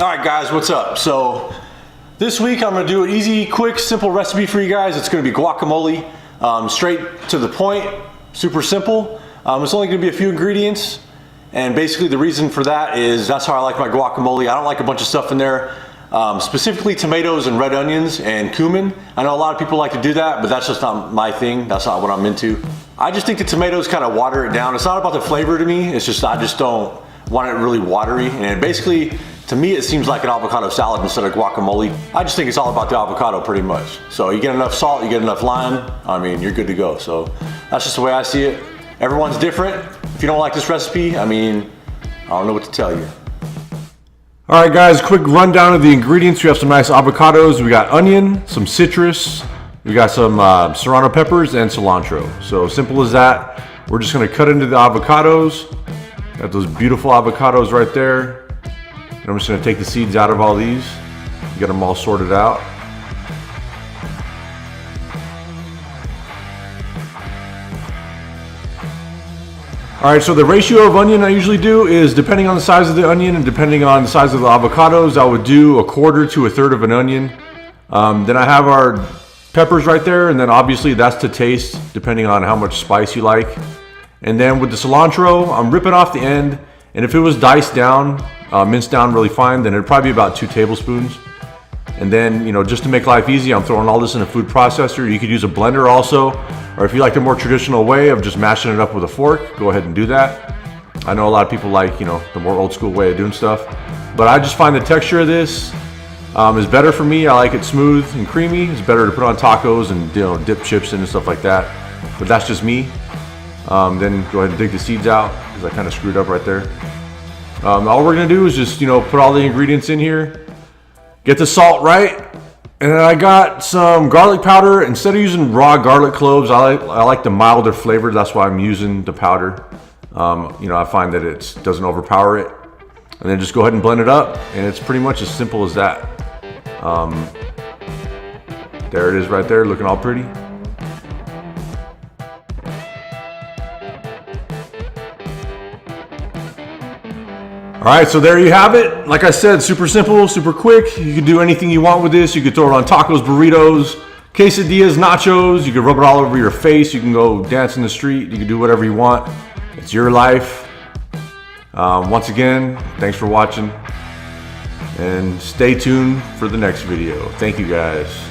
All right guys, what's up? So this week I'm gonna do an easy, quick, simple recipe for you guys. It's gonna be guacamole, straight to the point, super simple. It's only gonna be a few ingredients, and basically the reason for that is that's how I like my guacamole. I don't like a bunch of stuff in there, specifically tomatoes and red onions and cumin. I know a lot of people like to do that, but that's just not my thing. That's not what I'm into. I just think the tomatoes kind of water it down. It's not about the flavor to me, it's just I just don't want it really watery, and basically to me it seems like an avocado salad instead of guacamole. I just think it's all about the avocado pretty much. So you get enough salt, you get enough lime, I mean you're good to go. So that's just the way I see it. Everyone's different. If you don't like this recipe, I mean, I don't know what to tell you. All right guys, quick rundown of the ingredients. We have some nice avocados, we got onion, some citrus, we got some serrano peppers and cilantro. So simple as that. We're just gonna cut into the avocados. Got those beautiful avocados right there. And I'm just gonna take the seeds out of all these, get them all sorted out. All right, so the ratio of onion I usually do is depending on the size of the onion and depending on the size of the avocados, I would do 1/4 to 1/3 of an onion. Then I have our peppers right there, and then obviously that's to taste depending on how much spice you like. And then with the cilantro, I'm ripping off the end, and if it was diced down, minced down really fine, then it'd probably be about 2 tablespoons. And then, you know, just to make life easy, I'm throwing all this in a food processor. You could use a blender also, or if you like the more traditional way of just mashing it up with a fork, go ahead and do that. I know a lot of people like, you know, the more old school way of doing stuff, but I just find the texture of this is better for me. I like it smooth and creamy. It's better to put on tacos and, you know, dip chips in and stuff like that, but that's just me. Then go ahead and dig the seeds out because I kind of screwed up right there. All we're gonna do is just, you know, put all the ingredients in here, get the salt right, and then I got some garlic powder. Instead of using raw garlic cloves, I like the milder flavor. That's why I'm using the powder. You know, I find that it doesn't overpower it. And then just go ahead and blend it up, and it's pretty much as simple as that. There it is right there, looking all pretty. All right, so there you have it. Like I said, super simple, super quick. You can do anything you want with this. You could throw it on tacos, burritos, quesadillas, nachos. You can rub it all over your face. You can go dance in the street. You can do whatever you want. It's your life. Once again, thanks for watching, and stay tuned for the next video. Thank you guys.